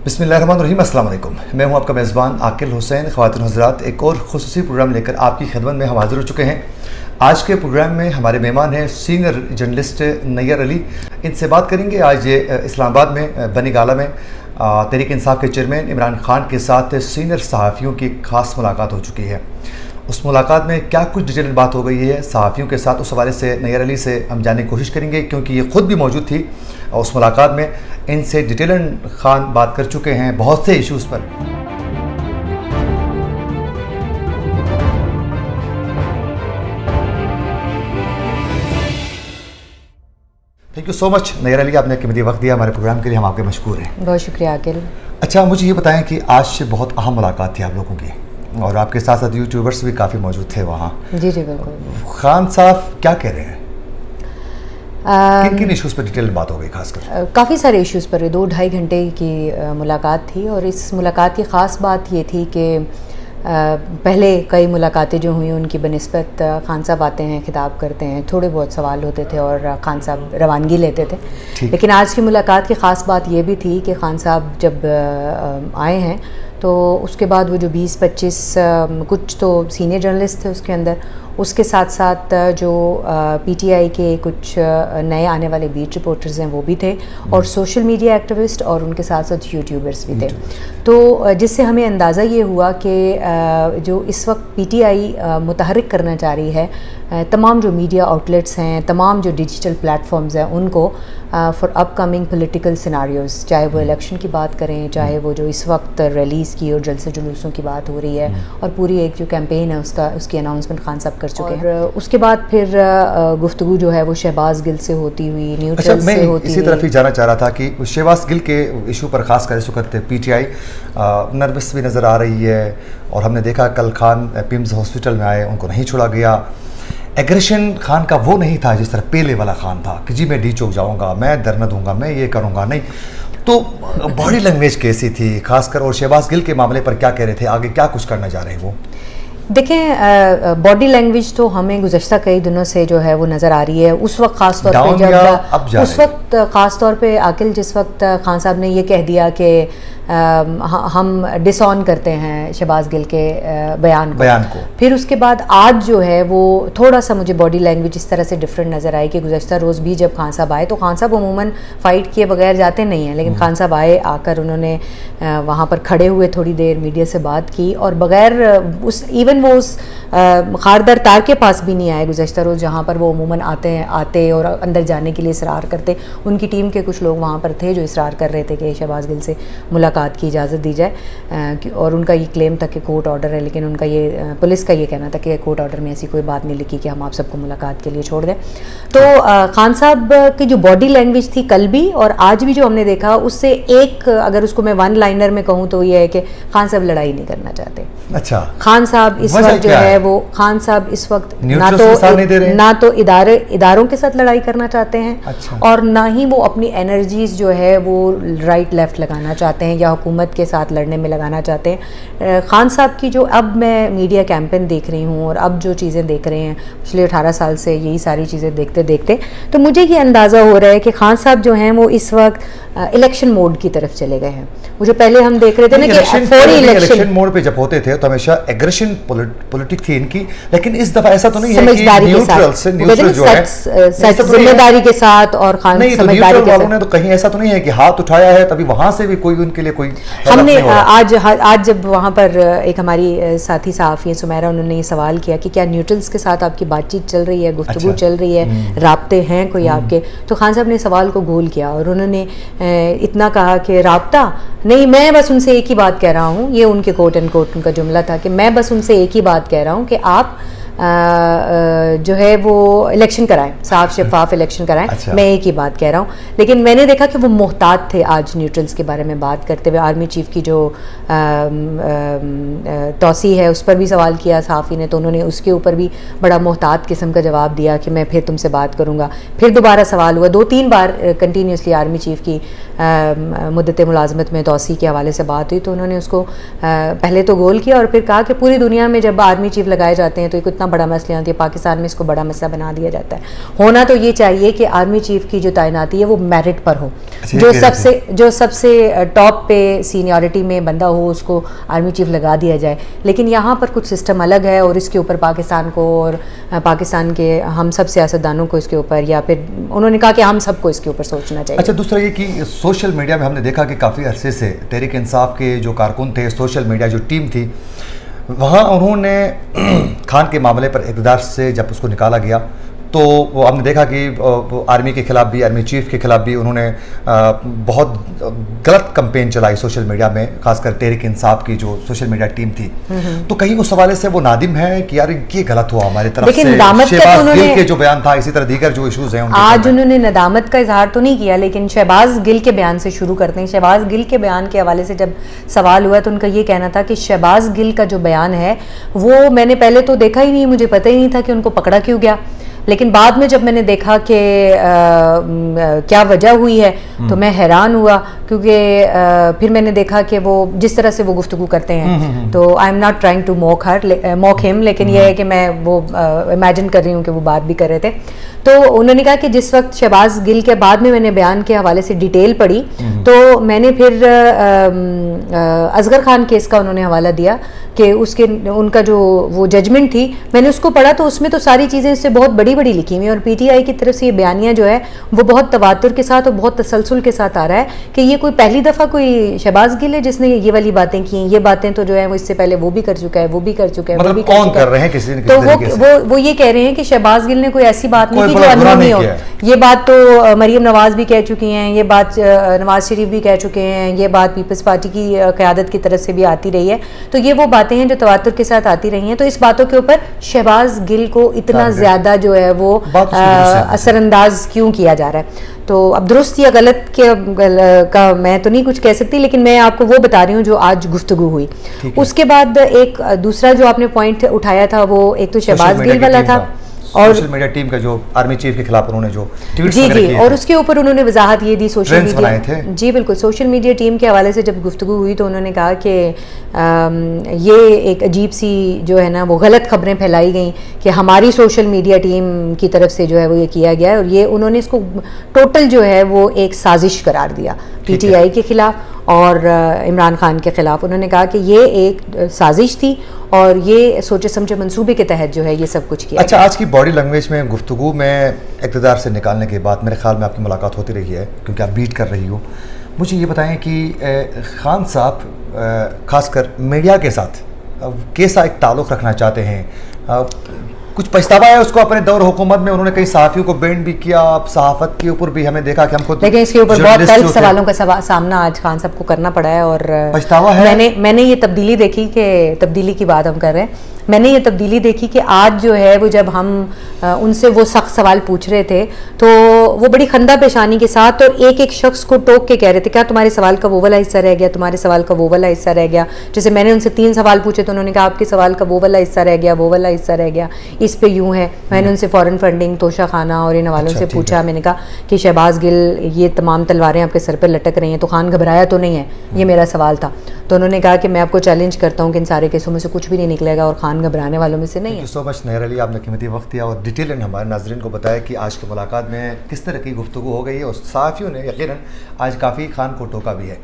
बिस्मिल्लाहिर्रहमानिर्रहीम, अस्सलाम वालेकुम। मैं हूं आपका मेज़बान आकिल हुसैन। ख़वातीन हज़रात, एक और ख़ुसूसी प्रोग्राम लेकर आपकी खिदमत में हम हाज़िर हो चुके हैं। आज के प्रोग्राम में हमारे मेहमान हैं सीनियर जर्नलिस्ट नैयर अली। इनसे बात करेंगे आज इस्लामाबाद में बनी गाला में तहरीक इंसाफ के चेयरमैन इमरान खान के साथ सीनियर सहाफ़ियों की ख़ास मुलाकात हो चुकी है। उस मुलाकात में क्या कुछ डिटेल बात हो गई है सहाफ़ियों के साथ, उस हवाले से नैयर अली से हम जानने की कोशिश करेंगे, क्योंकि ये ख़ुद भी मौजूद थी उस मुलाकात में। इनसे डिटेल खान बात कर चुके हैं बहुत से इश्यूज़ पर। Thank you so much Nayyar Ali, आपने कीमती वक्त दिया हमारे प्रोग्राम के लिए, हम आपके मशकूर हैं। बहुत शुक्रिया आकिल। अच्छा, मुझे ये बताएं कि आज से बहुत अहम मुलाकात थी आप लोगों की, और आपके साथ साथ यूट्यूबर्स भी काफ़ी मौजूद थे वहाँ। जी जी बिल्कुल। खान साहब क्या कह रहे हैं, किन किन इश्यूज़ पर डिटेल बात हो गई? खासकर काफ़ी सारे इश्यूज़ पर 2-2.5 घंटे की मुलाकात थी, और इस मुलाकात की ख़ास बात ये थी कि पहले कई मुलाकातें जो हुई उनकी बनिस्बत खान साहब आते हैं, खिताब करते हैं, थोड़े बहुत सवाल होते थे और खान साहब रवानगी लेते थे। लेकिन आज की मुलाकात की ख़ास बात ये भी थी कि खान साहब जब आए हैं तो उसके बाद वो जो 20-25 कुछ तो सीनियर जर्नलिस्ट थे उसके अंदर, उसके साथ साथ जो पीटीआई के कुछ नए आने वाले बीट रिपोर्टर्स हैं वो भी थे, और सोशल मीडिया एक्टिविस्ट, और उनके साथ साथ यूट्यूबर्स भी थे। तो जिससे हमें अंदाज़ा ये हुआ कि जो इस वक्त पीटीआई मुतहर्रिक करना चाह रही है तमाम जो मीडिया आउटलेट्स हैं, तमाम जो डिजिटल प्लेटफॉर्म्स हैं, उनको फॉर अपकमिंग पॉलिटिकल सिनारियोज, चाहे वो इलेक्शन की बात करें, चाहे वो जो इस वक्त रैलीज़ की और जलसे जुलूसों की बात हो रही है, और पूरी एक जो कैंपेन है उसकी अनाउंसमेंट खान साहब कर चुके हैं। उसके बाद फिर गुफ्तगू जो है वो शहबाज गिल से होती हुई, न्यूट्रल से होती हुई। इसी तरफ ही जाना चाह रहा था कि शहबाज गिल के इशू पर खास कर इस वक्त पीटीआई नर्वस भी नज़र आ रही है, और हमने देखा कल खान पिम्स हॉस्पिटल में आए, उनको नहीं छोड़ा गया। एग्रेशन खान का वो नहीं था जिस तरह पहले वाला खान था कि जी मैं डी चौक जाऊँगा, मैं धरना दूंगा, मैं ये करूँगा, नहीं। तो बॉडी लैंग्वेज कैसी थी खासकर, और शहबाज गिल के मामले पर क्या कह रहे थे, आगे क्या कुछ करना जा रहे हैं वो? देखें, बॉडी लैंग्वेज तो हमें गुज़श्ता कई दिनों से जो है वो नज़र आ रही है। उस वक्त ख़ास तौर पे उस वक्त ख़ास तौर पे आकिल जिस वक्त खान साहब ने ये कह दिया कि हम डिसऑन करते हैं शहबाज गिल के बयान को, फिर उसके बाद आज जो है वो थोड़ा सा मुझे बॉडी लैंग्वेज इस तरह से डिफरेंट नज़र आई कि गुज़श्ता रोज़ भी जब खान साहब आए तो खान साहब अमूमन फ़ाइट किए बगैर जाते नहीं हैं, लेकिन खान साहब आए, आकर उन्होंने वहाँ पर खड़े हुए थोड़ी देर मीडिया से बात की, और बग़ैर इवन वो उस खारदर तार के पास भी नहीं आए गुज़श्ता रोज़, जहाँ पर वो अमूमन आते और अंदर जाने के लिए इसरार करते। उनकी टीम के कुछ लोग वहाँ पर थे जो इसरार कर रहे थे कि शहबाज गिल से मुलाकात की इजाज़त दी जाए, और उनका ये क्लेम था कि कोर्ट ऑर्डर है, लेकिन उनका ये पुलिस का ये कहना था कि कोर्ट ऑर्डर में ऐसी कोई बात नहीं लिखी कि हम आप सबको मुलाकात के लिए छोड़ दें। तो खान साहब की जो बॉडी लैंग्वेज थी कल भी और आज भी जो हमने देखा, उससे एक अगर उसको मैं वन लाइनर में कहूँ तो ये है कि खान साहब लड़ाई नहीं करना चाहते। अच्छा, खान साहब इस वक्त जो है वो खान साहब इस वक्त ना तो इदारों के साथ लड़ाई करना चाहते हैं, अच्छा, और ना ही वो अपनी एनर्जीज जो है वो राइट लेफ्ट लगाना चाहते हैं या हुकूमत के साथ लड़ने में लगाना चाहते हैं। खान साहब की जो अब मैं मीडिया कैंपेन देख रही हूँ और अब जो चीज़ें देख रहे हैं पिछले 18 साल से, यही सारी चीज़ें देखते देखते तो मुझे ये अंदाज़ा हो रहा है कि खान साहब जो हैं वो इस वक्त इलेक्शन मोड की तरफ चले गए हैं। वो जो पहले हम देख रहे थे ना कि इलेक्शन मोड पे जब होते थे तो हमेशा एग्रेशन पॉलिटिक्स थी इनकी, लेकिन इस दफा ऐसा तो नहीं है कि न्यूट्रल से न्यूट्रल जो है जिम्मेदारी के साथ, और खान समझदारी के साथ। तो कहीं ऐसा तो नहीं है कि हाथ उठाया है तभी वहां से भी कोई उनके लिए कोई हमने आज जब वहाँ पर एक हमारी साथी सहाफ़ी सुमेरा, उन्होंने ये सवाल किया कि क्या न्यूट्रल्स के साथ आपकी बातचीत चल रही है, गुफ्तगू चल रही है, राब्ते हैं कोई आपके? तो खान साहब ने सवाल को गोल किया और उन्होंने इतना कहा कि राब्ता नहीं, मैं बस उनसे एक ही बात कह रहा हूँ, ये उनके कोट एंड कोट उनका जुमला था कि मैं बस उनसे एक ही बात कह रहा हूँ कि आप जो है वो इलेक्शन कराएं, साफ शफाफ इलेक्शन कराएं। अच्छा। मैं एक ही बात कह रहा हूँ, लेकिन मैंने देखा कि वो मोहतात थे आज न्यूट्रल्स के बारे में बात करते हुए। आर्मी चीफ की जो तौसी है उस पर भी सवाल किया सहाफ़ी ने, तो उन्होंने उसके ऊपर भी बड़ा मोहतात किस्म का जवाब दिया कि मैं फिर तुमसे बात करूँगा। फिर दोबारा सवाल हुआ, 2-3 बार कंटिन्यूसली आर्मी चीफ की मुद्दत मुलाजमत में तौसी के हवाले से बात हुई, तो उन्होंने उसको पहले तो गोल किया और फिर कहा कि पूरी दुनिया में जब आर्मी चीफ लगाए जाते हैं तो एक इतना इतना बड़ा मसला होती है, पाकिस्तान में इसको बड़ा मसला बना दिया जाता है। होना तो ये चाहिए कि आर्मी चीफ की जो तैनाती है वो मेरिट पर हो, जो सबसे टॉप पे सीनियरिटी में बंदा हो उसको आर्मी चीफ लगा दिया जाए। लेकिन यहाँ पर कुछ सिस्टम अलग है और इसके ऊपर पाकिस्तान को और पाकिस्तान के हम सब सियासतदानों को इसके ऊपर, या फिर उन्होंने कहा कि हम सबको इसके ऊपर सोचना चाहिए। अच्छा, दूसरा ये कि सोशल मीडिया में हमने देखा कि काफ़ी अरसे से तहरीक इंसाफ के जो कारकुन थे, सोशल मीडिया जो टीम थी, वहाँ उन्होंने खान के मामले पर इक़्तिदार से जब उसको निकाला गया तो वो हमने देखा कि आर्मी के ख़िलाफ़ भी, आर्मी चीफ के ख़िलाफ़ भी उन्होंने बहुत गलत कैंपेन चलाई सोशल मीडिया में, खासकर तहरीक इंसाफ की जो सोशल मीडिया टीम थी। तो कहीं उस हवाले से वो नादिम है कि यार ये गलत हुआ हमारी तरफ से। शहबाज गिल के जो बयान था, इसी तरह दीगर जो इशूज़ हैं, आज उन्होंने नदामत का इजहार तो नहीं किया, लेकिन शहबाज गिल के बयान से शुरू करते हैं। शहबाज गिल के बयान के हवाले से जब सवाल हुआ तो उनका ये कहना था कि शहबाज गिल का जो बयान है वो मैंने पहले तो देखा ही नहीं, मुझे पता ही नहीं था कि उनको पकड़ा क्यों गया। लेकिन बाद में जब मैंने देखा कि क्या वजह हुई है तो मैं हैरान हुआ, क्योंकि फिर मैंने देखा कि वो जिस तरह से वो गुफ्तगू करते हैं, तो I am not trying to mock him, लेकिन ये है कि मैं वो इमेजिन कर रही हूँ कि वो बात भी कर रहे थे। तो उन्होंने कहा कि जिस वक्त शहबाज गिल के बाद में मैंने बयान के हवाले से डिटेल पढ़ी तो मैंने फिर असगर खान केस का उन्होंने हवाला दिया कि उनका जो वो जजमेंट थी, मैंने उसको पढ़ा तो उसमें तो सारी चीज़ें इससे बहुत बड़ी लिखी हुई, और पीटीआई की तरफ से ये बयानिया जो है वो बहुत तवातुर के साथ और बहुत तसलसल के साथ आ रहा है कि ये कोई पहली दफ़ा कोई शहबाज गिल है जिसने ये वाली बातें की। ये बातें तो जो है वो इससे पहले वो भी कर चुका है, वो भी कर चुका है, मतलब कौन कर रहे हैं किसी न किसी तो वो ये कह रहे हैं कि शहबाज गिल ने कोई ऐसी बात नहीं की जो अनहोनी हो। ये बात तो मरियम नवाज भी कह चुकी हैं, ये बात नवाज शरीफ भी कह चुके हैं, ये बात पीपल्स पार्टी की क़यादत की तरफ से भी आती रही है। तो ये वो बातें हैं जो तवातुर के साथ आती रही हैं। तो इस बातों के ऊपर शहबाज गिल को इतना ज़्यादा जो है वो असरअंदाज क्यों किया जा रहा है। तो अब दुरुस्त या गलत का मैं तो नहीं कुछ कह सकती, लेकिन मैं आपको वो बता रही हूँ जो आज गुफ्तगू हुई। उसके बाद एक दूसरा जो आपने पॉइंट उठाया था वो एक तो शहबाज गिल वाला था और सोशल मीडिया टीम का जो आर्मी चीफ के खिलाफ उन्होंने जो ट्वीट्स जी जी, और उसके ऊपर उन्होंने वजाहत ये दी सोशल मीडिया थे। जी बिल्कुल, सोशल मीडिया टीम के हवाले से जब गुफ्तगू हुई तो उन्होंने कहा कि ये एक अजीब सी जो है ना वो गलत खबरें फैलाई गई कि हमारी सोशल मीडिया टीम की तरफ से जो है वो ये किया गया है, और ये उन्होंने इसको टोटल जो है वो एक साजिश करार दिया पीटीआई के खिलाफ और इमरान खान के ख़िलाफ़। उन्होंने कहा कि ये एक साजिश थी और ये सोचे समझे मंसूबे के तहत जो है ये सब कुछ किया। अच्छा, आज की बॉडी लैंग्वेज में गुफ्तगू में इक़्तिदार से निकालने के बाद मेरे ख्याल में आपकी मुलाकात होती रही है क्योंकि आप बीट कर रही हो। मुझे ये बताएं कि खान साहब ख़ासकर मीडिया के साथ कैसा एक ताल्लुक़ रखना चाहते हैं? कुछ पछतावा है उसको अपने दौर हुकूमत में? उन्होंने कई सहाफ़ियों को बैंड भी किया, सहाफ़त के ऊपर भी हमें देखा कि हम खुद, लेकिन इसके ऊपर बहुत तल्ख सवालों का सामना आज खान साहब को करना पड़ा है। और पछतावा है। मैंने ये तब्दीली देखी कि तब्दीली की बात हम कर रहे हैं, मैंने ये तब्दीली देखी कि आज जो है वो जब हम उनसे वो सख्त सवाल पूछ रहे थे तो वो बड़ी खंदा पेशानी के साथ और एक एक शख्स को टोक के कह रहे थे क्या तुम्हारे सवाल का वो वाला हिस्सा रह गया, तुम्हारे सवाल का वो वाला हिस्सा रह गया। जैसे मैंने उनसे 3 सवाल पूछे तो उन्होंने कहा आपके सवाल का वो वाला हिस्सा रह गया, वो वाला हिस्सा रह गया, इस पे यूँ है। मैंने उनसे फ़ॉरेन फंडिंग, तोशा खाना और इन हवालों से पूछा। मैंने कहा कि शहबाज गिल ये तमाम तलवारें आपके सर पर लटक रही हैं तो खान घबराया तो नहीं है, ये मेरा सवाल था। तो उन्होंने कहा कि मैं आपको चैलेंज करता हूँ कि इन सारे केसों में से कुछ भी नहीं निकलेगा और खान घबराने वालों में से नहीं है। सो मच नैयर अली, आपने कीमती वक्त दिया और डिटेल हमारे नाज़रीन को बताया कि आज की मुलाकात में किस तरह की गुफ्तगू हो गई है और सहाफ़ियों ने यकीनन आज काफ़ी खान को टोका भी है।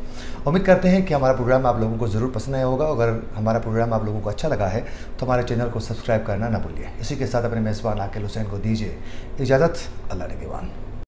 उम्मीद करते हैं कि हमारा प्रोग्राम आप लोगों को ज़रूर पसंद आया होगा। अगर हमारा प्रोग्राम आप लोगों को अच्छा लगा है तो हमारे चैनल को सब्सक्राइब करना ना भूलिए। इसी के साथ अपने मेज़बान आकिल हुसैन को दीजिए इजाज़त। अल्लाह निगहबान।